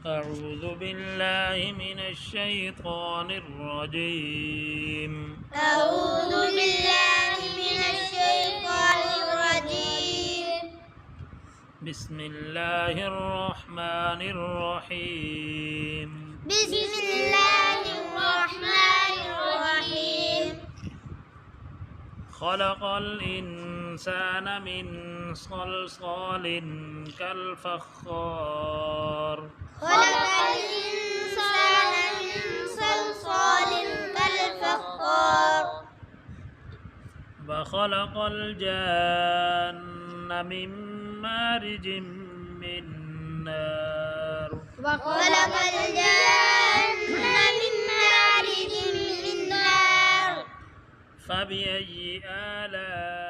أعوذ بالله من الشيطان الرجيم. أعوذ بالله من الشيطان الرجيم. بسم الله الرحمن الرحيم. بسم الله الرحمن الرحيم. خلق الإنسان من صلصال كالفخار. خلق الإنسان من صلصال كالفخار. وخلق الجان من مارج من نار. وخلق الجان من مارج من نار. فبأي آلاء